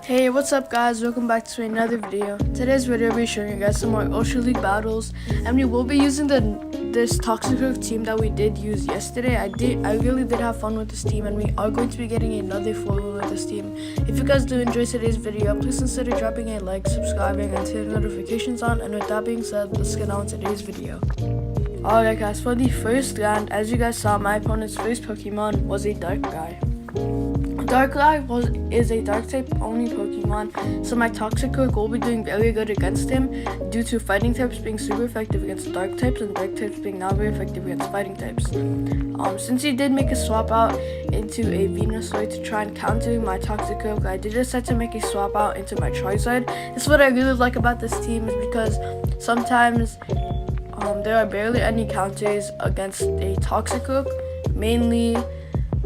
Hey, what's up guys? Welcome back to another video. Today's video will be showing you guys some more Ultra League battles, and we will be using this Toxicroak team that we did use yesterday. I really did have fun with this team, and we are going to be getting another 4 with this team. If you guys do enjoy today's video, please consider dropping a like, subscribing, and turning notifications on. And with that being said, let's get on with today's video. Alright guys, for the first round, as you guys saw, my opponent's first Pokemon was a Darkrai. Darkrai is a dark type only Pokemon, so my Toxicroak will be doing very good against him due to fighting types being super effective against dark types and dark types being not very effective against fighting types. Since he did make a swap out into a Venusaur to try and counter my Toxicroak, I did decide to make a swap out into my Charizard. This is what I really like about this team, is because sometimes there are barely any counters against a Toxicroak. Mainly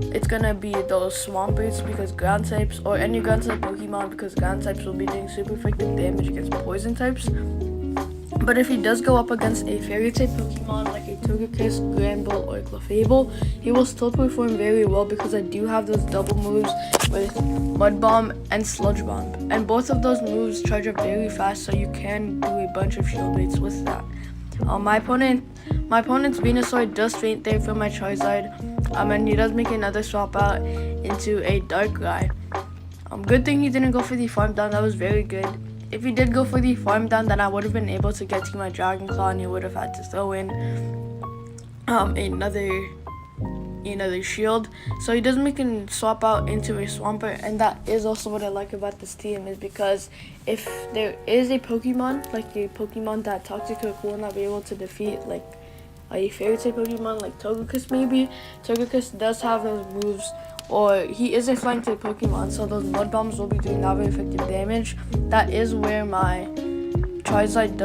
it's gonna be those Swampers because ground types, or any ground type Pokemon because ground types will be doing super effective damage against poison types. But if he does go up against a fairy type Pokemon like a Togekiss, Granbull, or Clefable, he will still perform very well because I do have those double moves with Mud Bomb and Sludge Bomb, and both of those moves charge up very fast, so you can do a bunch of shield baits with that. My opponent's Venusaur does faint there from my Charizard, and he does make another swap out into a Darkrai. Good thing he didn't go for the farm down. That was very good. If he did go for the farm down, then I would have been able to get to my Dragon Claw, and he would have had to throw in another shield. So he does make a swap out into a Swampert, and that is also what I like about this team, is because if there is a Pokemon, like a Pokemon that Toxicroak will not be able to defeat, like a fairy type Pokemon like Togekiss maybe, Togekiss does have those moves, or he is a flying type Pokemon, so those Mud Bombs will be doing not very effective damage. That is where my Charizard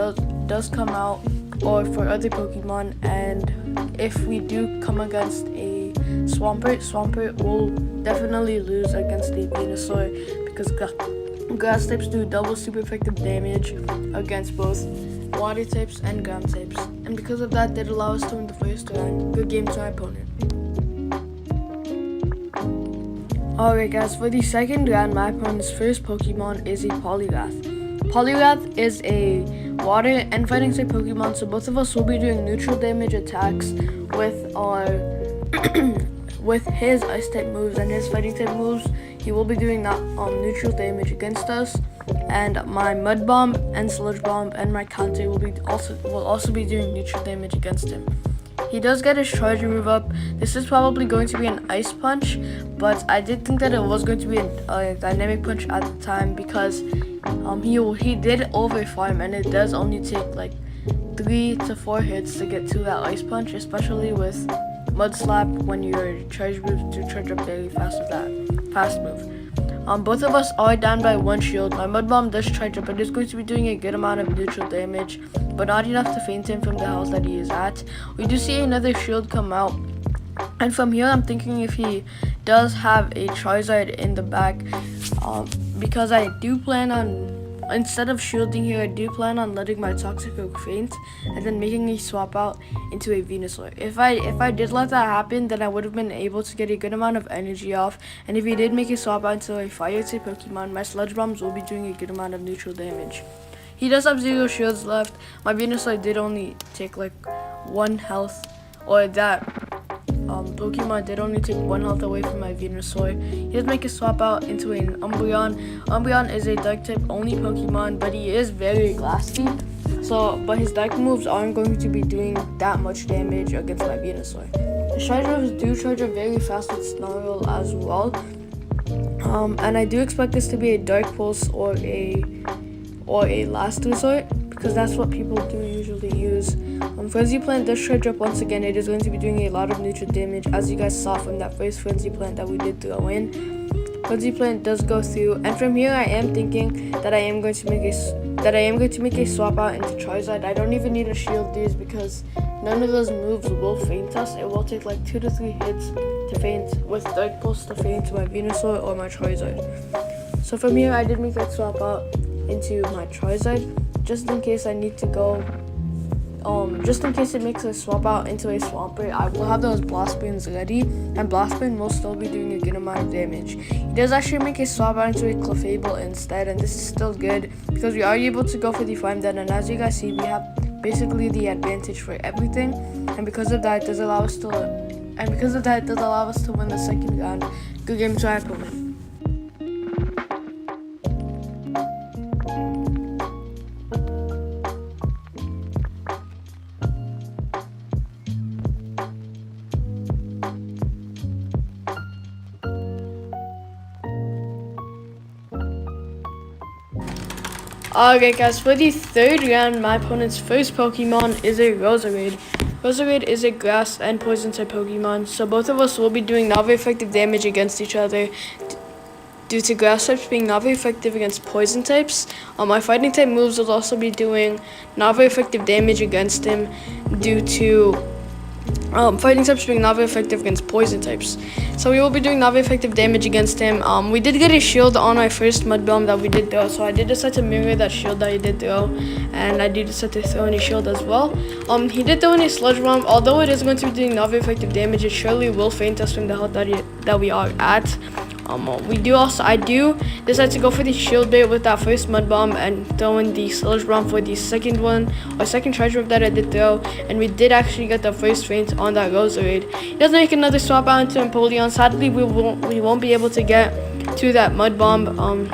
does come out, or for other Pokemon. And if we do come against a Swampert will definitely lose against a Venusaur because grass types do double super effective damage against both water types and ground types, and because of that did allow us to win the first round. Good game to our opponent. Alright guys, for the second round, my opponent's first Pokemon is a Poliwrath. Poliwrath is a water and fighting type Pokemon, so both of us will be doing neutral damage attacks with our with his ice type moves, and his fighting type moves he will be doing that neutral damage against us. And my Mud Bomb and Sludge Bomb and my counter will also be doing neutral damage against him. He does get his charger move up. This is probably going to be an ice punch, but I did think that it was going to be a dynamic punch at the time because he did over farm, and it does only take like 3 to 4 hits to get to that ice punch, especially with Mud Slap when your charge moves do charge up very fast with that fast move. Both of us are down by 1 shield. My Mud Bomb does charge up, but it's going to be doing a good amount of neutral damage, but not enough to faint him from the health that he is at. We do see another shield come out, and from here I'm thinking if he does have a Charizard in the back, because I do plan on, instead of shielding here, I do plan on letting my Toxicroak faint and then making a swap out into a Venusaur. If I did let that happen, then I would have been able to get a good amount of energy off, and if he did make a swap out into a fire type Pokemon, my Sludge Bombs will be doing a good amount of neutral damage. He does have 0 shields left. My Venusaur did only take like 1 health, or that Pokemon did only take 1 health away from my Venusaur. He does make a swap out into an Umbreon. Umbreon is a dark type only Pokemon, but he is very glassy. But his dark moves aren't going to be doing that much damage against my Venusaur. The charge moves do charge up very fast with Snarl as well. And I do expect this to be a Dark Pulse or a Last Resort, because that's what people do usually use. Frenzy Plant does charge up once again. It is going to be doing a lot of neutral damage, as you guys saw from that first Frenzy Plant that we did throw in. Frenzy Plant does go through, and from here I am thinking that I am going to make a swap out into Charizard. I don't even need a shield these because none of those moves will faint us. It will take like 2 to 3 hits to faint, with Dark Pulse to faint my Venusaur or my Charizard. So from here I did make that swap out into my Charizard, just in case I need to go just in case it makes a swap out into a Swampert, I will have those Blast Boons ready, and Blast Boon will still be doing a good amount of damage. He does actually make a swap out into a Clefable instead, and this is still good because we are able to go for the Flame Dead, and as you guys see, we have basically the advantage for everything, and because of that, it does allow us to win the second round. Good game to our opponent. Alright guys, for the third round, my opponent's first Pokemon is a Roserade. Roserade is a grass and poison type Pokemon, so both of us will be doing not very effective damage against each other due to grass types being not very effective against poison types. My fighting type moves will also be doing not very effective damage against him due to fighting types being not very effective against poison types. So we will be doing not very effective damage against him. We did get a shield on our first Mud Bomb that we did throw, so I did decide to mirror that shield that he did throw, and I did decide to throw in a shield as well. He did throw in a Sludge Bomb. Although it is going to be doing not very effective damage, it surely will faint us from the health that we are at. I do decide to go for the shield bait with that first Mud Bomb and throw in the Sludge Bomb for the second one, or second Treasure Whip that I did throw, and we did actually get the first faint on that Roserade. He does make another swap out into Empoleon. Sadly, we won't be able to get to that Mud Bomb.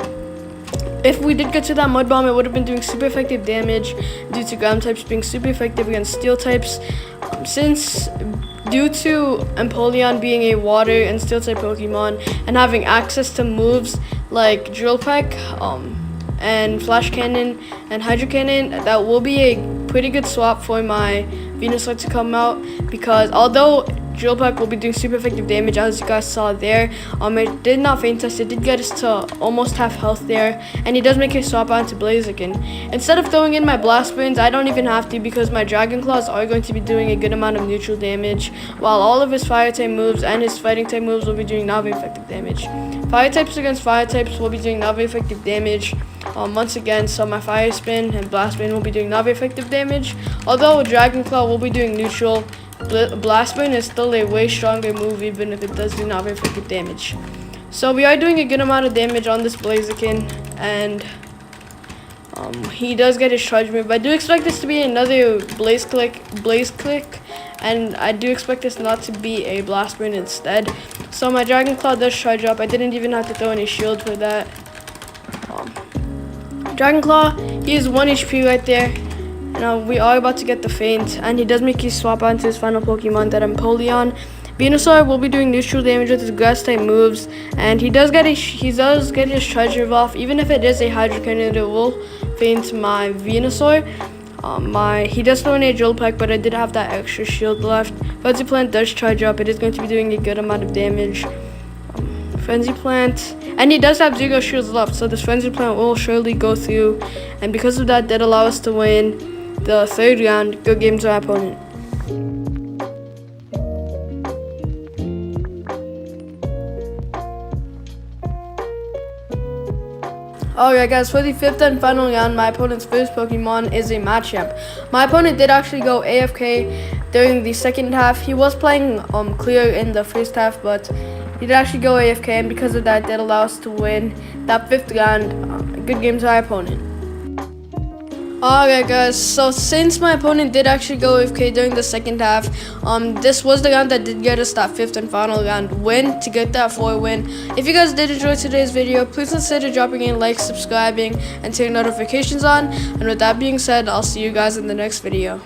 If we did get to that Mud Bomb, it would have been doing super effective damage due to ground types being super effective against steel types. Due to Empoleon being a water and steel type Pokemon and having access to moves like Drill Peck and Flash Cannon and Hydro Cannon, that will be a pretty good swap for my Venusaur to come out, because although Drill Peck will be doing super effective damage, as you guys saw there, it did not faint us. It did get us to almost half health there, and he does make a swap out into Blaziken. Instead of throwing in my Blast Burns, I don't even have to, because my Dragon Claws are going to be doing a good amount of neutral damage, while all of his Fire type moves and his Fighting type moves will be doing not very effective damage. Fire types against Fire types will be doing not very effective damage once again, so my Fire Spin and Blast Spin will be doing not very effective damage, although Dragon Claw will be doing neutral. Blast Burn is still a way stronger move, even if it does do not very effective damage. So we are doing a good amount of damage on this Blaziken, and he does get his charge move. I do expect this to be another Blaze Click, and I do expect this not to be a Blast Burn instead. So my Dragon Claw does charge up. I didn't even have to throw any shield for that. Dragon Claw, he is 1 HP right there. Now we are about to get the faint, and he does make his swap onto his final Pokemon, that Empoleon. Venusaur will be doing neutral damage with his grass type moves, and he does get his treasure off. Even if it is a Hydro Cannon, it will faint my Venusaur. He does throw in a Drill Peck, but I did have that extra shield left. Frenzy Plant does charge up. It is going to be doing a good amount of damage. Frenzy Plant, and he does have 0 shields left, so this Frenzy Plant will surely go through, and because of that, did allow us to win the third round. Good game to our opponent. Alright guys, for the fifth and final round, my opponent's first Pokemon is a Machamp. My opponent did actually go AFK during the second half. He was playing clear in the first half, but he did actually go AFK, and because of that, did allow us to win that fifth round. Good game to our opponent. Alright guys, so since my opponent did actually go AFK during the second half, this was the round that did get us that fifth and final round win to get that 4 win. If you guys did enjoy today's video, please consider dropping a like, subscribing, and turning notifications on. And with that being said, I'll see you guys in the next video.